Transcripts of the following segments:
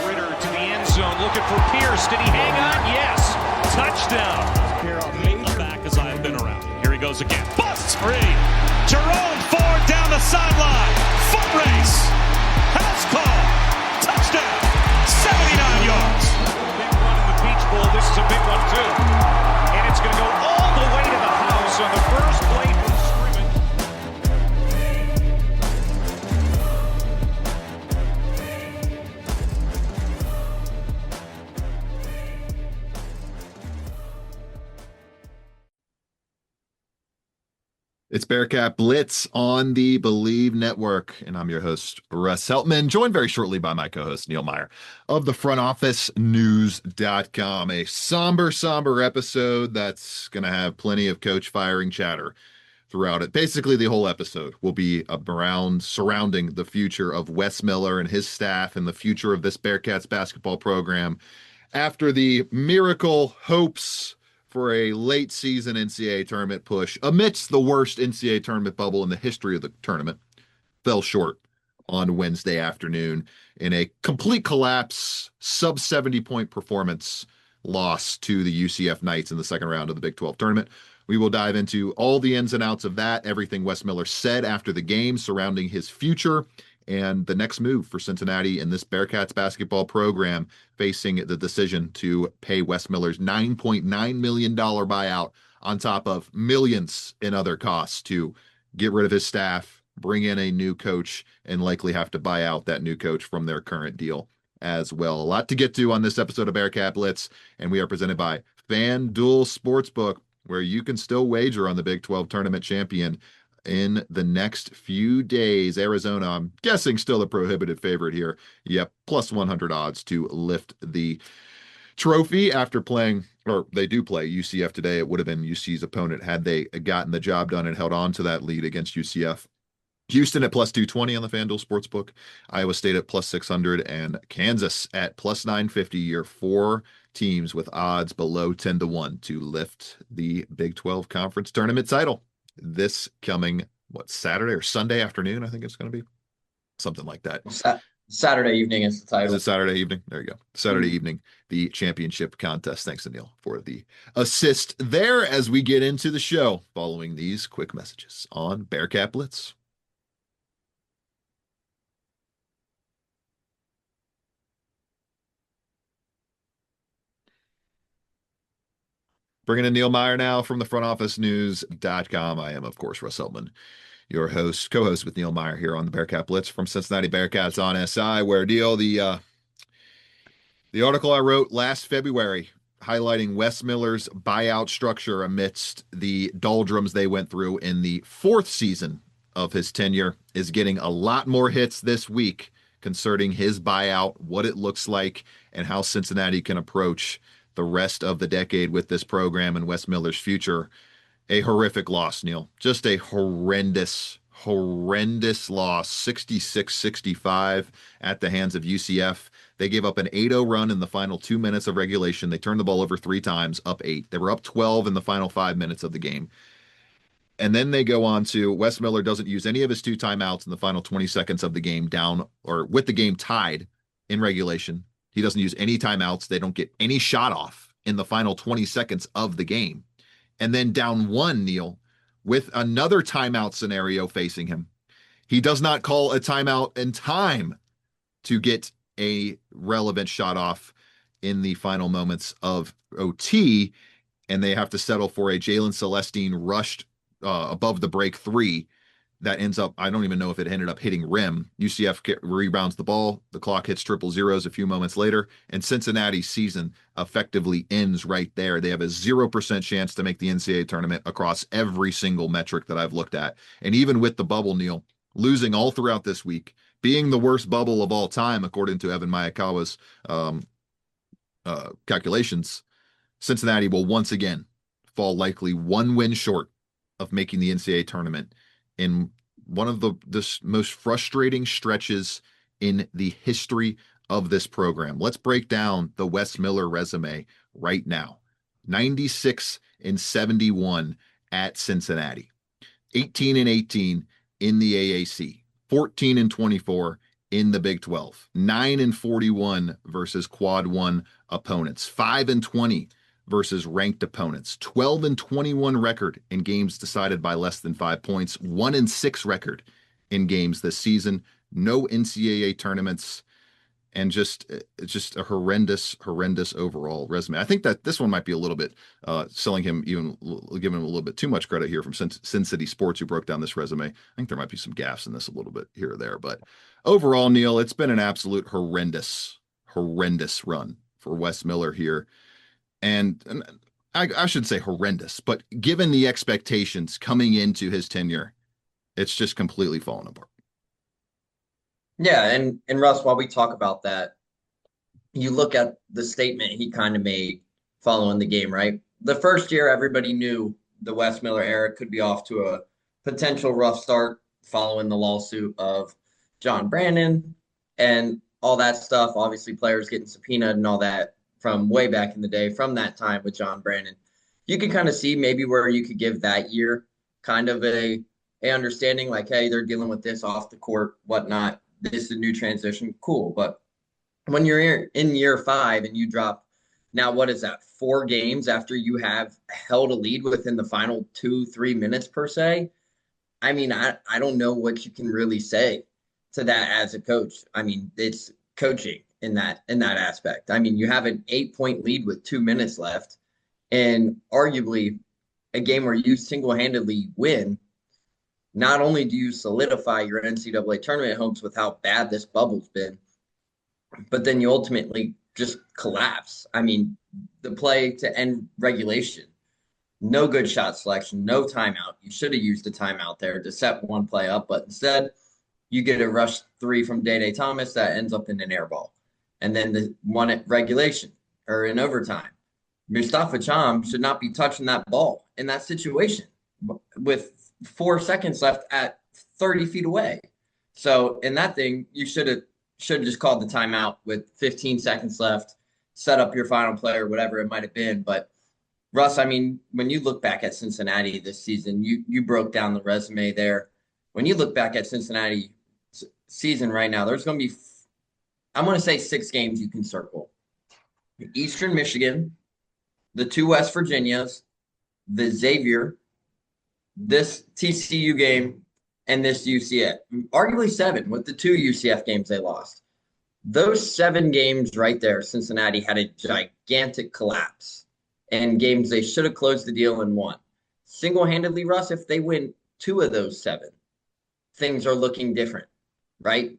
Ritter to the end zone, looking for Pierce. Did he hang on? Yes. Touchdown. Back as I've been around. Here he goes again. Busts free. Jerome Ford down the sideline. Foot race. House call. Touchdown. 79 yards. Big run in the Beach Bowl. This is a big one too. And it's going to go all the way to the house on the first play from scrimmage. It's Bearcat Blitz on the Believe Network, and I'm your host, Russ Heltman, joined very shortly by my co-host, Neil Meyer of the frontofficenews.com. A somber episode that's going to have plenty of coach firing chatter throughout it. Basically, the whole episode will be around surrounding the future of Wes Miller and his staff and the future of this Bearcats basketball program after the miracle hopes for a late season NCAA tournament push amidst the worst NCAA tournament bubble in the history of the tournament fell short on Wednesday afternoon in a complete collapse, sub 70-point performance loss to the UCF Knights in the second round of the Big 12 tournament. We will dive into all the ins and outs of that, everything Wes Miller said after the game surrounding his future, and the next move for Cincinnati and this Bearcats basketball program facing the decision to pay Wes Miller's $9.9 million buyout on top of millions in other costs to get rid of his staff, bring in a new coach, and likely have to buy out that new coach from their current deal as well. A lot to get to on this episode of Bearcat Blitz, and we are presented by FanDuel Sportsbook, where you can still wager on the Big 12 tournament champion in the next few days. Arizona, I'm guessing, still a prohibitive favorite here. Yep, plus 100 odds to lift the trophy after playing, or they do play UCF today. It would have been UC's opponent had they gotten the job done and held on to that lead against UCF. Houston at plus 220 on the FanDuel Sportsbook, Iowa State at plus 600, and Kansas at plus 950. Your four teams with odds below 10-1 to lift the Big 12 Conference Tournament title this coming, Saturday or Sunday afternoon, I think it's going to be. Something like that. Saturday evening is the title. Is it Saturday evening? There you go. Saturday evening, the championship contest. Thanks to Neil for the assist there as we get into the show following these quick messages on Bearcat Blitz. Bringing in Neil Meyer now from the frontofficenews.com. I am, of course, Russ Heltman, your host, co-host with Neil Meyer here on the Bearcat Blitz from Cincinnati Bearcats on SI, where Neil, the article I wrote last February highlighting Wes Miller's buyout structure amidst the doldrums they went through in the fourth season of his tenure is getting a lot more hits this week concerning his buyout, what it looks like, and how Cincinnati can approach the rest of the decade with this program and Wes Miller's future. A horrific loss, Neil. Just a horrendous loss, 66-65 at the hands of UCF. They gave up an 8-0 run in the final 2 minutes of regulation. They turned the ball over 3 times, up 8. They were up 12 in the final 5 minutes of the game. And then they go on to Wes Miller doesn't use any of his 2 timeouts in the final 20 seconds of the game down, or with the game tied in regulation. He doesn't use any timeouts. They don't get any shot off in the final 20 seconds of the game. And then down 1, Neil, with another timeout scenario facing him. He does not call a timeout in time to get a relevant shot off in the final moments of OT, and they have to settle for a Jalen Celestine rushed above the break 3 that ends up, I don't even know if it ended up hitting rim. UCF rebounds the ball. The clock hits triple zeros a few moments later, and Cincinnati's season effectively ends right there. They have a 0% chance to make the NCAA tournament across every single metric that I've looked at. And even with the bubble, Neil, losing all throughout this week, being the worst bubble of all time, according to Evan Mayakawa's calculations, Cincinnati will once again fall likely 1 win short of making the NCAA tournament in one of the most frustrating stretches in the history of this program. Let's break down the Wes Miller resume right now. 96-71 at Cincinnati, 18-18 in the AAC, 14-24 in the Big 12. 9-41 versus quad one opponents. 5-20 versus ranked opponents. 12-21 record in games decided by less than 5 points. 1-6 record in games this season. No NCAA tournaments. And just a horrendous overall resume. I think that this one might be a little bit selling him, even giving him a little bit too much credit here from Sin City Sports, who broke down this resume. I think there might be some gaffes in this a little bit here or there, but overall, Neil, it's been an absolute horrendous run for Wes Miller here, and I should say horrendous, but given the expectations coming into his tenure, it's just completely fallen apart. Yeah, and Russ, while we talk about that, you look at the statement he kind of made following the game, right? The first year, everybody knew the Wes Miller era could be off to a potential rough start following the lawsuit of John Brandon and all that stuff. Obviously, players getting subpoenaed and all that from way back in the day, from that time with John Brandon. You can kind of see maybe where you could give that year kind of a understanding, like, hey, they're dealing with this off the court, whatnot. This is a new transition, cool. But when you're in year 5 and you drop, now what is that, 4 games after you have held a lead within the final 2-3 minutes per se? I mean, I don't know what you can really say to that as a coach. I mean, it's coaching in that aspect. I mean, you have an 8-point lead with 2 minutes left, and arguably a game where you single-handedly win. Not only do you solidify your NCAA tournament hopes with how bad this bubble's been, but then you ultimately just collapse. I mean, the play to end regulation, no good shot selection, no timeout. You should have used a timeout there to set one play up, but instead you get a rush 3 from Day Thomas that ends up in an air ball. And then the one at regulation or in overtime. Mustafa Cham should not be touching that ball in that situation with 4 seconds left at 30 feet away. So in that thing, you should have just called the timeout with 15 seconds left, set up your final play or whatever it might have been. But Russ, I mean, when you look back at Cincinnati this season, you broke down the resume there. When you look back at Cincinnati season right now, there's going to be, I'm going to say 6 games you can circle. Eastern Michigan, the 2 West Virginias, the Xavier, this TCU game, and this UCF. Arguably 7 with the 2 UCF games they lost. Those 7 games right there, Cincinnati had a gigantic collapse. And games they should have closed the deal and won. Single-handedly, Russ, if they win 2 of those 7, things are looking different, right?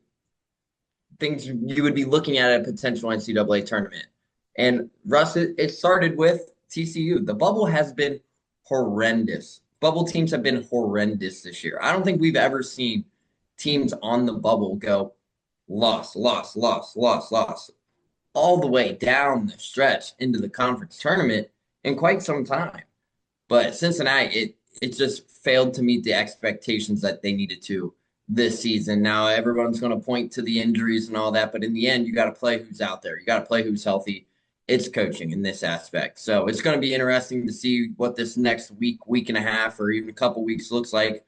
Things you would be looking at a potential NCAA tournament. And Russ, it started with TCU. The bubble has been horrendous. Bubble teams have been horrendous this year. I don't think we've ever seen teams on the bubble go loss, all the way down the stretch into the conference tournament in quite some time. But Cincinnati, it just failed to meet the expectations that they needed to this season. Now, everyone's going to point to the injuries and all that, but in the end, you got to play who's out there. You got to play who's healthy. It's coaching in this aspect. So it's going to be interesting to see what this next week and a half, or even a couple weeks looks like.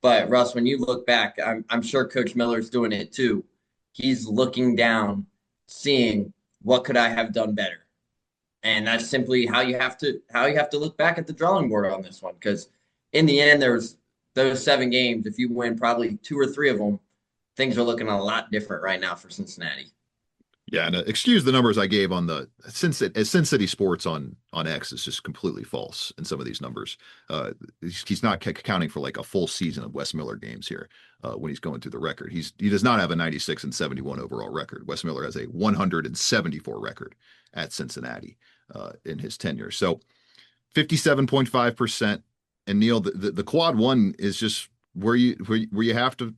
But Russ, when you look back, I'm sure Coach Miller's doing it too. He's looking down, seeing what could I have done better. And that's simply how you have to look back at the drawing board on this one. Because in the end, there's those 7 games. If you win probably 2 or 3 of them, things are looking a lot different right now for Cincinnati. Yeah, and excuse the numbers I gave on the Sin City Sports on X is just completely false in some of these numbers. He's not counting for like a full season of Wes Miller games here when he's going through the record. He does not have a 96-71 overall record. Wes Miller has a 174 record at Cincinnati in his tenure. So 57.5%. And Neil, the quad one is just where you have to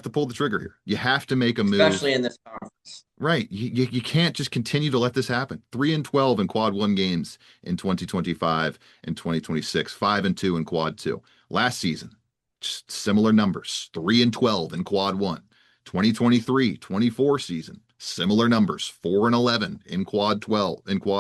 pull the trigger here. You have to make a move, especially in this conference. Right. You can't just continue to let this happen. 3-12 in quad one games in 2025 and 2026, 5-2 in quad two. Last season, just similar numbers, 3-12 in quad one. 2023-24 season, similar numbers, 4-11 in quad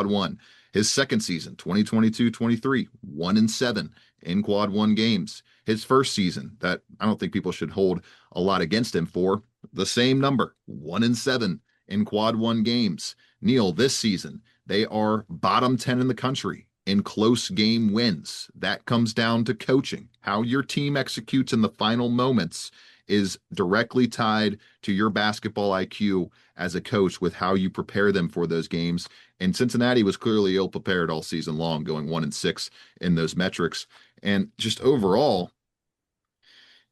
one. His second season, 2022-23, 1-7 in quad one games. His first season, that I don't think people should hold a lot against him for, the same number, 1-7 in quad one games. Neil, this season, they are bottom 10 in the country in close game wins. That comes down to coaching. How your team executes in the final moments is directly tied to your basketball IQ as a coach with how you prepare them for those games. And Cincinnati was clearly ill prepared all season long, going 1-6 in those metrics. And just overall,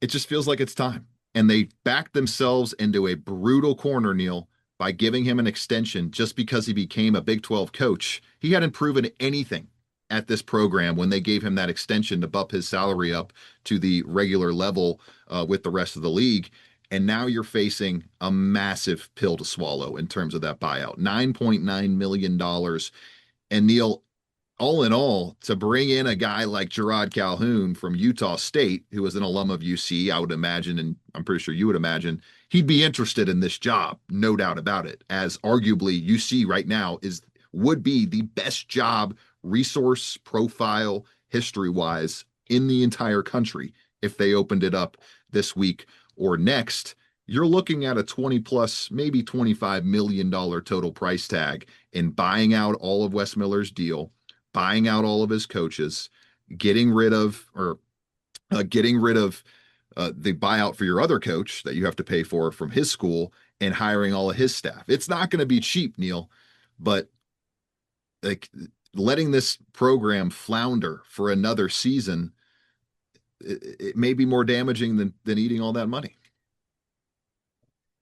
it just feels like it's time. And they backed themselves into a brutal corner, Neil, by giving him an extension just because he became a Big 12 coach. He hadn't proven anything at this program when they gave him that extension to bump his salary up to the regular level with the rest of the league. And now you're facing a massive pill to swallow in terms of that buyout, $9.9 million. And Neil, all in all, to bring in a guy like Gerard Calhoun from Utah State, who was an alum of UC, I would imagine, and I'm pretty sure you would imagine, he'd be interested in this job, no doubt about it, as arguably UC right now would be the best job resource profile history-wise in the entire country if they opened it up this week or next. You're looking at a 20 plus, maybe $25 million total price tag in buying out all of Wes Miller's deal, buying out all of his coaches, getting rid of the buyout for your other coach that you have to pay for from his school, and hiring all of his staff. It's not going to be cheap, Neil, but like letting this program flounder for another season, it may be more damaging than eating all that money.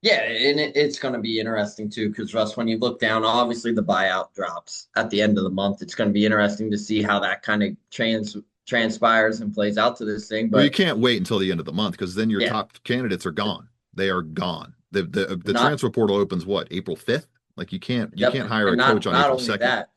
Yeah, and it's going to be interesting too, because Russ, when you look down, obviously the buyout drops at the end of the month. It's going to be interesting to see how that kind of transpires and plays out to this thing. But well, you can't wait until the end of the month, because then your yeah, top candidates are gone. They are gone. The not, transfer portal opens what, April 5th? Like you can't hire a coach on not April only 2nd. that,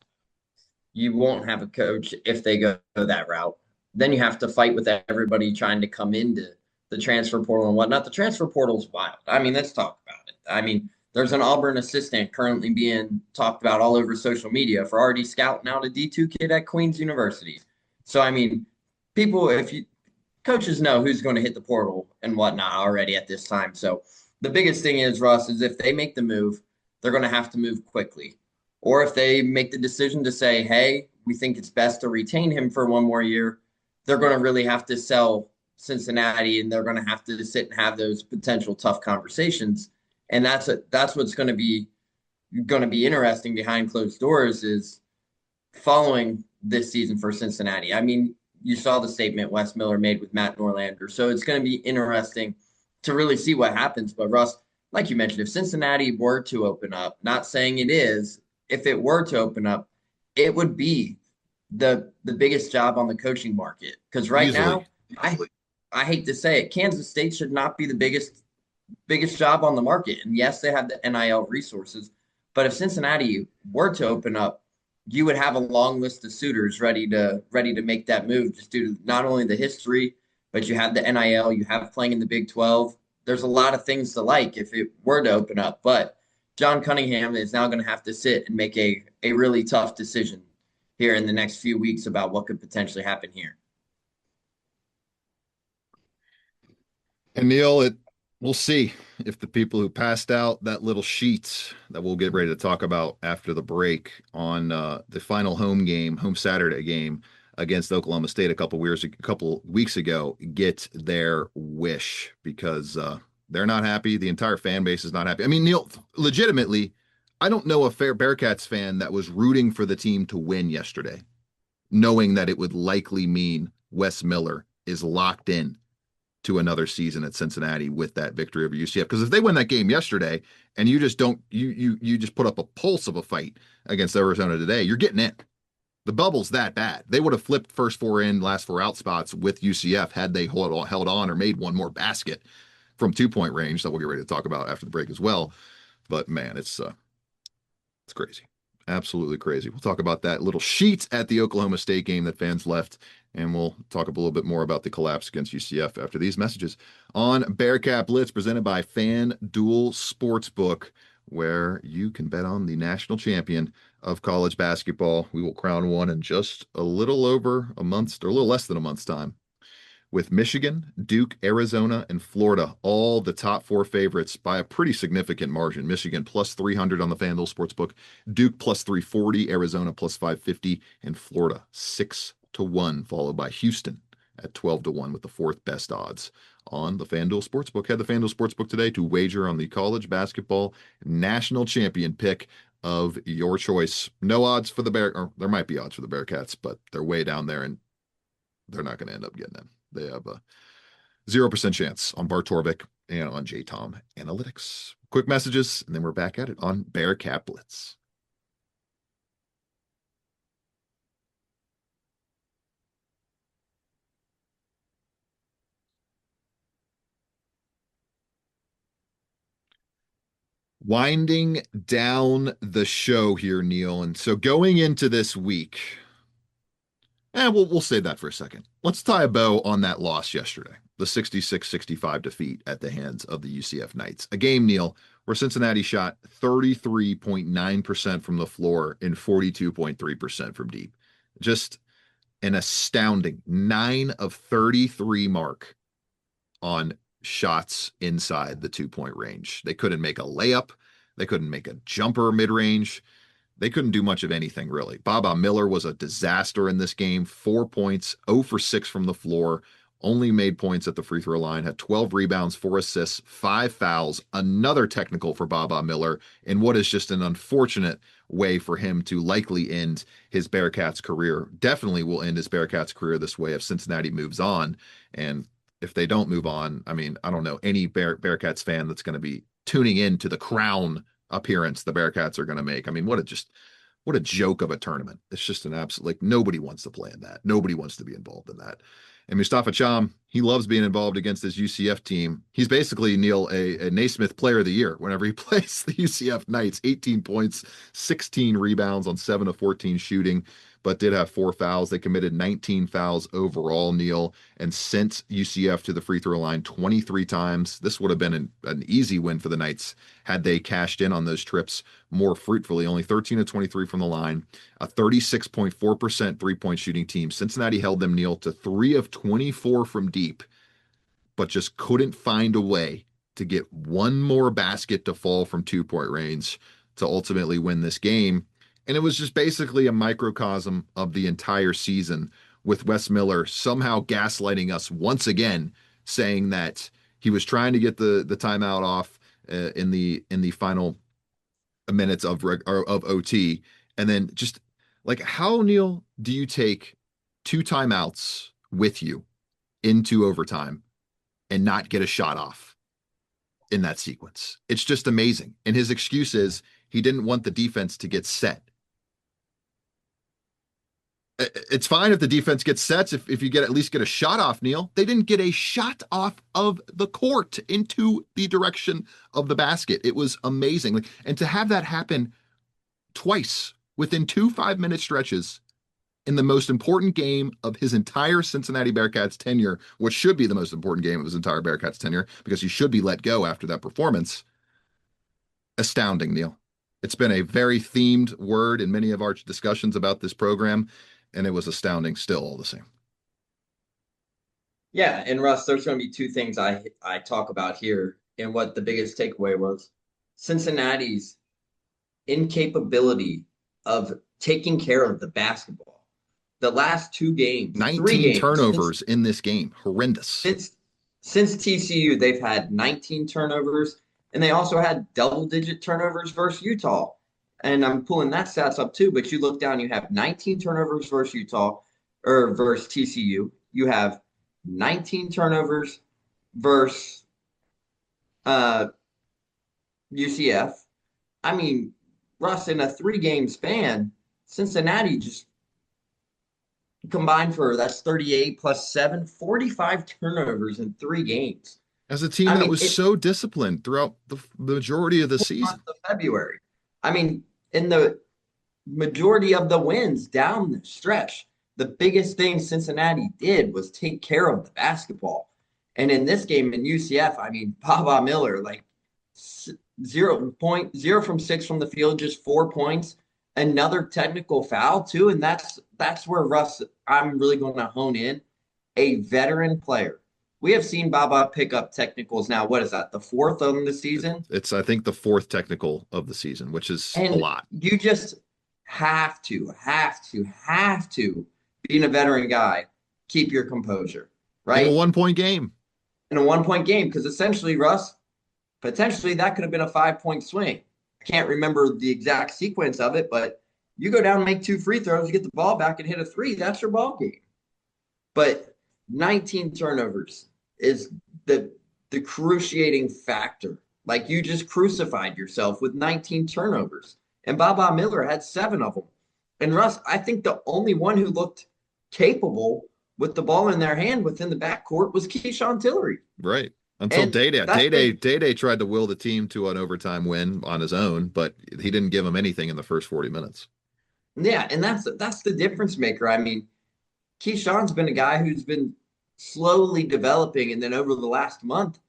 you won't have a coach if they go that route. Then you have to fight with everybody trying to come into the transfer portal and whatnot. The transfer portal is wild. I mean, let's talk about it. I mean, there's an Auburn assistant currently being talked about all over social media for already scouting out a D2 kid at Queen's University. So, I mean, coaches know who's going to hit the portal and whatnot already at this time. So the biggest thing is, Russ, is if they make the move, they're going to have to move quickly. Or if they make the decision to say, hey, we think it's best to retain him for one more year, they're going to really have to sell Cincinnati, and they're going to have to sit and have those potential tough conversations. And that's what's going to be interesting behind closed doors, is following this season for Cincinnati. I mean, you saw the statement Wes Miller made with Matt Norlander. So it's going to be interesting to really see what happens. But Russ, like you mentioned, if Cincinnati were to open up, not saying it is, if it were to open up, it would be the biggest job on the coaching market. Because right now, I hate to say it, Kansas State should not be the biggest job on the market. And yes, they have the NIL resources, but if Cincinnati were to open up, you would have a long list of suitors ready to make that move, just due to not only the history, but you have the NIL, you have playing in the Big 12. There's a lot of things to like if it were to open up, but John Cunningham is now going to have to sit and make a really tough decision here in the next few weeks about what could potentially happen here. And Neil, we'll see if the people who passed out that little sheet that we'll get ready to talk about after the break on the final home Saturday game against Oklahoma State a couple weeks ago get their wish, because they're not happy. The entire fan base is not happy. I mean, Neil, legitimately, I don't know a fair Bearcats fan that was rooting for the team to win yesterday, knowing that it would likely mean Wes Miller is locked in to another season at Cincinnati with that victory over UCF. Because if they win that game yesterday and you just don't, you just put up a pulse of a fight against Arizona today, you're getting in. The bubble's that bad. They would have flipped first four in, last four out spots with UCF had they held on or made one more basket from 2-point range that we'll get ready to talk about after the break as well. But man, it's crazy. Absolutely crazy. We'll talk about that little sheet at the Oklahoma State game that fans left, and we'll talk a little bit more about the collapse against UCF after these messages on Bearcat Blitz, presented by FanDuel Sportsbook, where you can bet on the national champion of college basketball. We will crown one in just a little over a month, or a little less than a month's time, with Michigan, Duke, Arizona, and Florida, all the top 4 favorites by a pretty significant margin. Michigan plus 300 on the FanDuel Sportsbook, Duke plus 340, Arizona plus 550, and Florida 6-1, followed by Houston at 12-1 with the 4th best odds on the FanDuel Sportsbook. Head to FanDuel Sportsbook today to wager on the college basketball national champion pick of your choice. No odds for the or there might be odds for the Bearcats, but they're way down there and they're not going to end up getting them. They have a 0% chance on Bart Torvik and on JTOM Analytics. Quick messages, and then we're back at it on Bearcat Blitz. Winding down the show here, Neil. And so going into this week, we'll save that for a second. Let's tie a bow on that loss yesterday, the 66-65 defeat at the hands of the UCF Knights. A game, Neil, where Cincinnati shot 33.9% from the floor and 42.3% from deep. Just an astounding 9 of 33 mark on shots inside the 2-point range. They couldn't make a layup. They couldn't make a jumper mid-range. They couldn't do much of anything, really. Baba Miller was a disaster in this game. 4 points, 0 for 6 from the floor, only made points at the free throw line, had 12 rebounds, 4 assists, 5 fouls, another technical for Baba Miller, in what is just an unfortunate way for him to likely end his Bearcats career. Definitely will end his Bearcats career this way if Cincinnati moves on. And if they don't move on, I mean, I don't know any Bearcats fan that's going to be tuning in to the crown appearance the Bearcats are going to make. I mean, what a joke of a tournament. It's just an absolute, like, nobody wants to play in that. Nobody wants to be involved in that. And Mustafa Cham, he loves being involved against his UCF team. He's basically, Neil, a Naismith Player of the Year whenever he plays the UCF Knights. 18 points, 16 rebounds on 7 of 14 shooting, but did have 4 fouls. They committed 19 fouls overall, Neil, and sent UCF to the free throw line 23 times. This would have been an easy win for the Knights had they cashed in on those trips more fruitfully. Only 13 of 23 from the line, a 36.4% three-point shooting team. Cincinnati held them, Neil, to 3 of 24 from deep, but just couldn't find a way to get one more basket to fall from 2-point range to ultimately win this game. And it was just basically a microcosm of the entire season, with Wes Miller somehow gaslighting us once again, saying that he was trying to get the timeout off in the final minutes of OT. And then just like, how, Neil, do you take 2 timeouts with you into overtime and not get a shot off in that sequence? It's just amazing. And his excuse is he didn't want the defense to get set. It's fine if the defense gets sets, if you at least get a shot off, Neil. They didn't get a shot off of the court into the direction of the basket. It was amazing. And to have that happen twice within 2 5-minute stretches in the most important game of his entire Cincinnati Bearcats tenure, which should be the most important game of his entire Bearcats tenure, because he should be let go after that performance. Astounding, Neil. It's been a very themed word in many of our discussions about this program, and it was astounding still all the same. Yeah, and Russ, there's going to be 2 things I talk about here, and what the biggest takeaway was. Cincinnati's incapability of taking care of the basketball. The last 2 games, 19 turnovers in this game. Horrendous. Since TCU, they've had 19 turnovers, and they also had double-digit turnovers versus Utah. And I'm pulling that stats up too, but you look down, you have 19 turnovers versus Utah or versus TCU. You have 19 turnovers versus UCF. I mean, Russ, in a 3-game span, Cincinnati just combined for, that's 38 plus 7, 45 turnovers in 3 games. As a team that was so disciplined throughout the majority of the season. Of February. I mean, in the majority of the wins down the stretch, the biggest thing Cincinnati did was take care of the basketball. And in this game in UCF, I mean, Baba Miller, like 0 from 6 from the field, just 4 points, another technical foul too. And that's where Russ, I'm really going to hone in. a veteran player. We have seen Baba pick up technicals now. What is that? The fourth on the season? It's, I think, the fourth technical of the season, which is a And lot. you just have to, being a veteran guy, keep your composure, In a right? 1-point game. In a 1 point game, because essentially, Russ, potentially that could have been a 5 point swing. I can't remember the exact sequence of it, but you go down and make 2 free throws, you get the ball back and hit a 3, that's your ball game. But 19 turnovers is the cruciating factor. Like, you just crucified yourself with 19 turnovers. And Baba Miller had 7 of them. And Russ, I think the only one who looked capable with the ball in their hand within the backcourt was Keyshawn Tillery. Right. Until And Day-Day. that's the Day-Day tried to will the team to an overtime win on his own, but he didn't give him anything in the first 40 minutes. Yeah, and that's the difference maker. I mean, Keyshawn's been a guy who's been slowly developing, and then over the last month,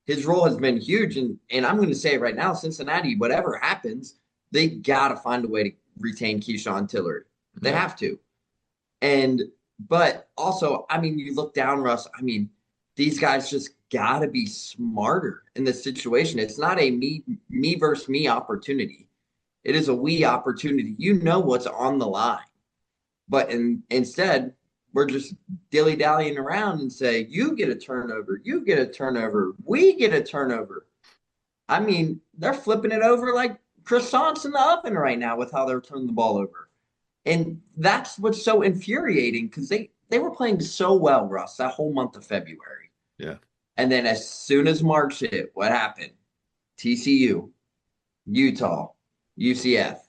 his role has been huge. And I'm going to say it right now, Cincinnati, whatever happens, they got to find a way to retain Keyshawn Tillard. They Yeah. have to. But also, I mean, you look down, Russ. I mean, these guys just got to be smarter in this situation. It's not a me versus me opportunity. It is a we opportunity. You know what's on the line. But instead, we're just dilly-dallying around and say, you get a turnover, you get a turnover, we get a turnover. I mean, they're flipping it over like croissants in the oven right now with how they're turning the ball over. And that's what's so infuriating, because they were playing so well, Russ, that whole month of February. Yeah. And then as soon as March hit, what happened? TCU, Utah, UCF.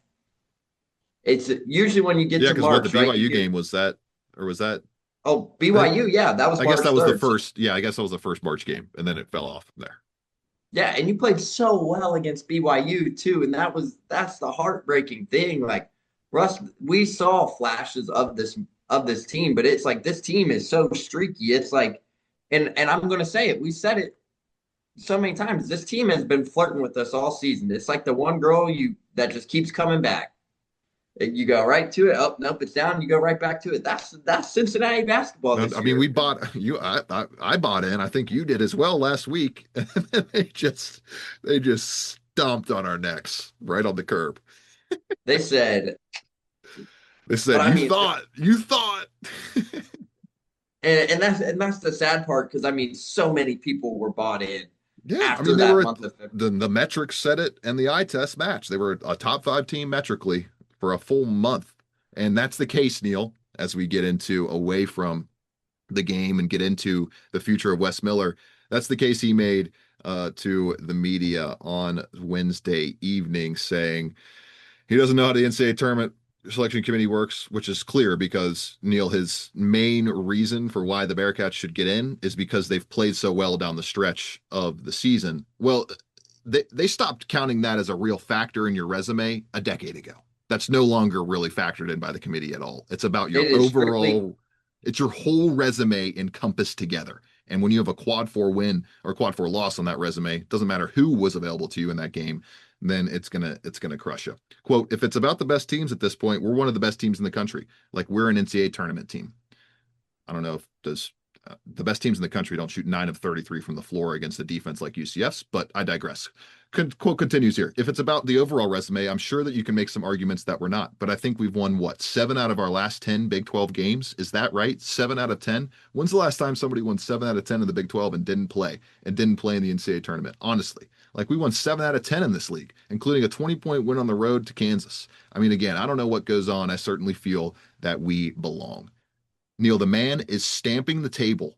It's usually when you get Yeah, to because what the March, right? BYU game was that, or was that? Oh, BYU, yeah, that was I March guess that was 3rd. the first. Yeah, I guess that was the first March game, and then it fell off there. Yeah, and you played so well against BYU too, and that's the heartbreaking thing. Like, Russ, we saw flashes of this team, but it's like this team is so streaky. It's like, and I'm going to say it. We said it so many times. This team has been flirting with us all season. It's like the one girl that just keeps coming back. You go right to it. Oh, nope, it's down. You go right back to it. That's Cincinnati basketball this I mean, year. we bought you. I bought in. I think you did as well last week. they just stomped on our necks right on the curb. They said, They said, but I mean, you thought. and that's the sad part, because I mean, so many people were bought in. Yeah, After I mean, they that were month of February. the metrics said it, and the eye test matched. They were a top 5 team metrically for a full month, and that's the case, Neil. As we get into away from the game and get into the future of Wes Miller, that's the case he made to the media on Wednesday evening, saying he doesn't know how the NCAA tournament selection committee works, which is clear because, Neil, his main reason for why the Bearcats should get in is because they've played so well down the stretch of the season. Well, they stopped counting that as a real factor in your resume a decade ago. That's no longer really factored in by the committee at all. It's about your overall, it's your whole resume encompassed together. And when you have a quad 4 win or quad 4 loss on that resume, it doesn't matter who was available to you in that game, then it's gonna crush you. Quote, if it's about the best teams at this point, we're one of the best teams in the country. Like, we're an NCAA tournament team. I don't know if the best teams in the country don't shoot 9 of 33 from the floor against a defense like UCF's, but I digress. Quote continues here. If it's about the overall resume, I'm sure that you can make some arguments that we're not, but I think we've won, 7 out of our last 10 Big 12 games. Is that right? 7 out of 10? When's the last time somebody won 7 out of 10 in the Big 12 and didn't play in the NCAA tournament? Honestly, like, we won 7 out of 10 in this league, including a 20-point win on the road to Kansas. I mean, again, I don't know what goes on. I certainly feel that we belong. Neil, the man is stamping the table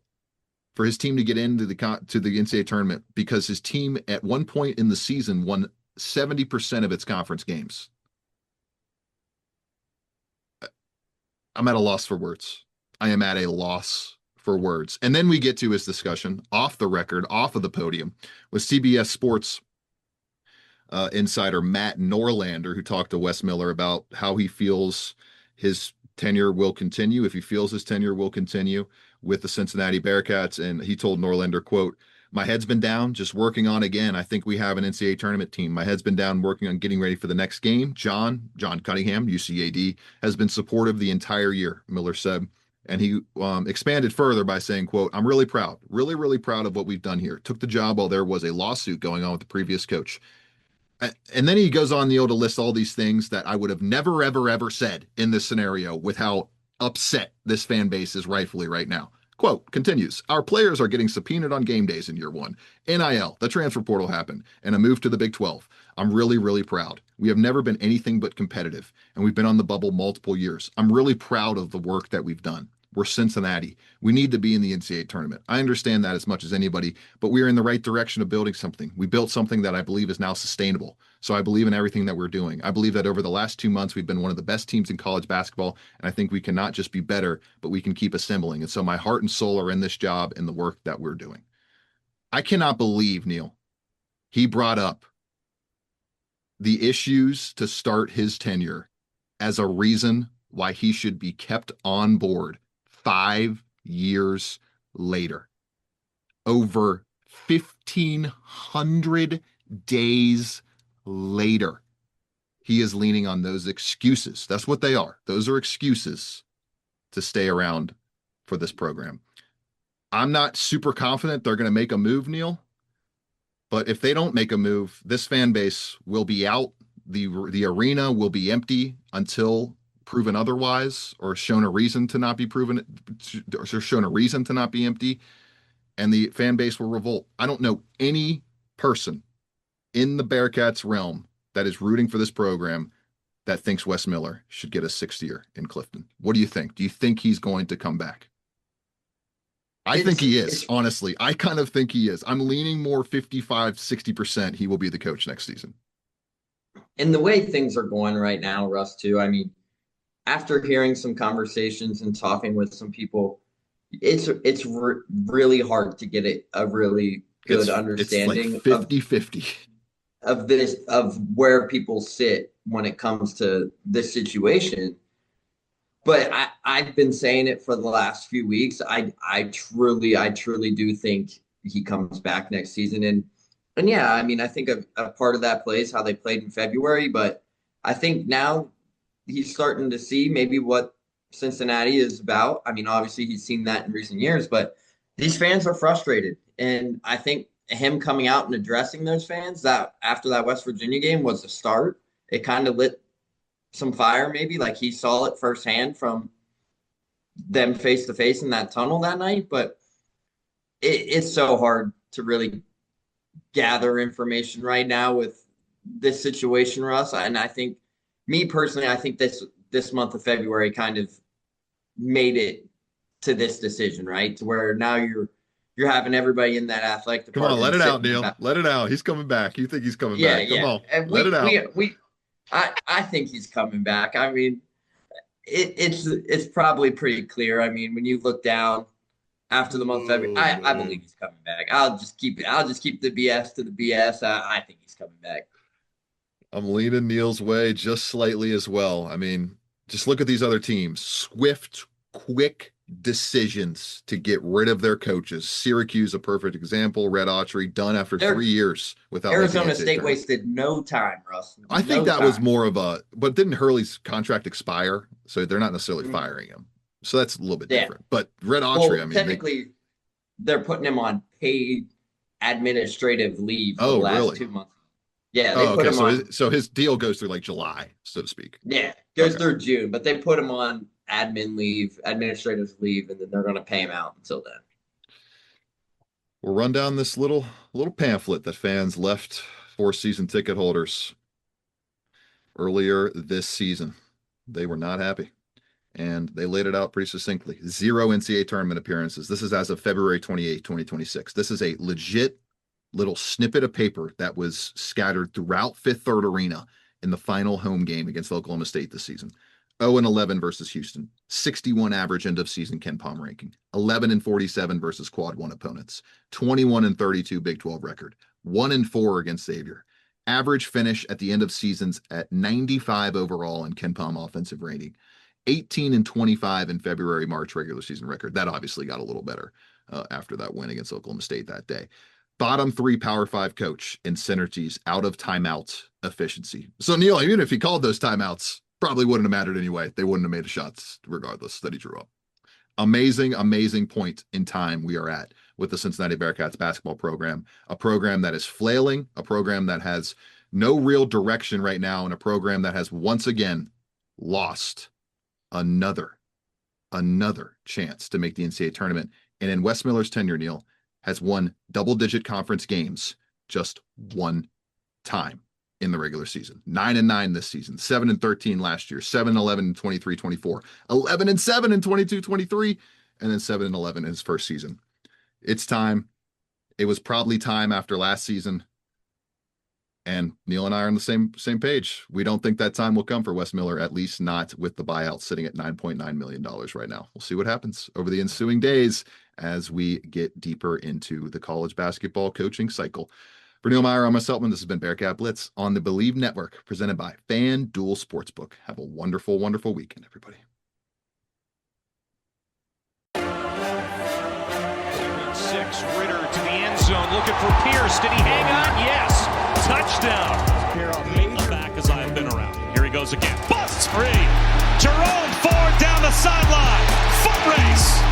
for his team to get into the NCAA tournament because his team at one point in the season won 70% of its conference games. I'm at a loss for words. I am at a loss for words. And then we get to his discussion off the record, off of the podium, with CBS Sports insider Matt Norlander, who talked to Wes Miller about how he feels his tenure will continue, if he feels his tenure will continue with the Cincinnati Bearcats. And he told Norlander, quote, my head's been down, just working on, again, I think we have an NCAA tournament team. My head's been down working on getting ready for the next game. John Cunningham, UCAD, has been supportive the entire year, Miller said. And he expanded further by saying, quote, "I'm really proud, really, really proud of what we've done here. Took the job while there was a lawsuit going on with the previous coach." And then he goes on, Neil, to list all these things that I would have never, ever, ever said in this scenario with how upset this fan base is rightfully right now. Quote, continues, "Our players are getting subpoenaed on game days in year one. NIL, the transfer portal happened, and a move to the Big 12. I'm really, really proud. We have never been anything but competitive, and we've been on the bubble multiple years. I'm really proud of the work that we've done. We're Cincinnati. We need to be in the NCAA tournament. I understand that as much as anybody, but we are in the right direction of building something. We built something that I believe is now sustainable. So I believe in everything that we're doing. I believe that over the last 2 months, we've been one of the best teams in college basketball. And I think we can not just be better, but we can keep assembling. And so my heart and soul are in this job and the work that we're doing." I cannot believe, Neil, he brought up the issues to start his tenure as a reason why he should be kept on board 5 years later. Over 1,500 days later, he is leaning on those excuses. That's what they are. Those are excuses to stay around for this program. I'm not super confident they're going to make a move, Neil. But if they don't make a move, this fan base will be out. The arena will be empty until proven otherwise, or shown a reason to not be proven, or shown a reason to not be empty, and the fan base will revolt. I don't know any person in the Bearcats realm that is rooting for this program that thinks Wes Miller should get a 6th year in Clifton. What do you think? Do you think he's going to come back? I think he is, honestly. I kind of think he is. I'm leaning more 55-60% he will be the coach next season. And the way things are going right now, Russ, too, I mean, after hearing some conversations and talking with some people, it's really hard to get a really good understanding. It's like 50-50 of where people sit when it comes to this situation. But I've been saying it for the last few weeks. I truly do think he comes back next season. And yeah, I mean, I think a part of that plays how they played in February, but I think now he's starting to see maybe what Cincinnati is about. I mean, obviously he's seen that in recent years, but these fans are frustrated. And I think him coming out and addressing those fans that after that West Virginia game was the start. It kind of lit some fire, maybe like he saw it firsthand from them face to face in that tunnel that night. But it's so hard to really gather information right now with this situation, Russ. And I think, me personally, I think this month of February kind of made it to this decision, right? To where now you're having everybody in that athletic department. Come on, let it out, Neil. Let it out. He's coming back. You think he's coming back? Come on, and let it out. I think he's coming back. I mean, it's probably pretty clear. I mean, when you look down after the month of February, I believe he's coming back. I'll just keep the BS to the BS. I think he's coming back. I'm leaning Neil's way just slightly as well. I mean, just look at these other teams. Swift, quick decisions to get rid of their coaches. Syracuse, a perfect example. Red Autry, done after 3 years without Arizona State wasted no time, Russ. I think that was more of a, but didn't Hurley's contract expire? So they're not necessarily firing him. So that's a little bit different. But Red Autry, I mean, technically, they're putting him on paid administrative leave for the last 2 months. Yeah, they put him on. So his deal goes through like July, so to speak. Yeah, goes through June, but they put him on administrative leave, and then they're going to pay him out until then. We'll run down this little pamphlet that fans left for season ticket holders earlier this season. They were not happy, and they laid it out pretty succinctly. 0 NCAA tournament appearances. This is as of February 28, 2026. This is a legit little snippet of paper that was scattered throughout Fifth Third Arena in the final home game against Oklahoma State this season. 0-11 versus Houston, 61 average end of season KenPom ranking, 11-47 versus quad one opponents, 21-32 Big 12 record, 1-4 against Xavier, average finish at the end of seasons at 95 overall in KenPom offensive rating, 18-25 in February, March regular season record. That obviously got a little better after that win against Oklahoma State that day. Bottom 3 Power 5 coach in synergies out of timeout efficiency. So Neil, even if he called those timeouts, probably wouldn't have mattered anyway. They wouldn't have made the shots regardless that he drew up. amazing point in time we are at with the Cincinnati Bearcats basketball program, a program that is flailing, a program that has no real direction right now, and a program that has once again lost another chance to make the NCAA tournament. And in Wes Miller's tenure, Neil, has won double-digit conference games just one time in the regular season. 9-9 this season, 7-13 last year, 7-11 in 23-24, 11-7 in 22-23, and then 7-11 in his first season. It's time. It was probably time after last season. And Neil and I are on the same page. We don't think that time will come for Wes Miller, at least not with the buyout sitting at $9.9 million right now. We'll see what happens over the ensuing days as we get deeper into the college basketball coaching cycle. For Neil Meyer, I'm Wes Seltman. This has been Bearcat Blitz on the Believe Network, presented by FanDuel Sportsbook. Have a wonderful weekend, everybody. 6, Ritter to the end zone, looking for Pierce. Did he hang on? Yes. Touchdown. The back as I've been around. Here he goes again. Busts free. Jerome Ford down the sideline. Foot race.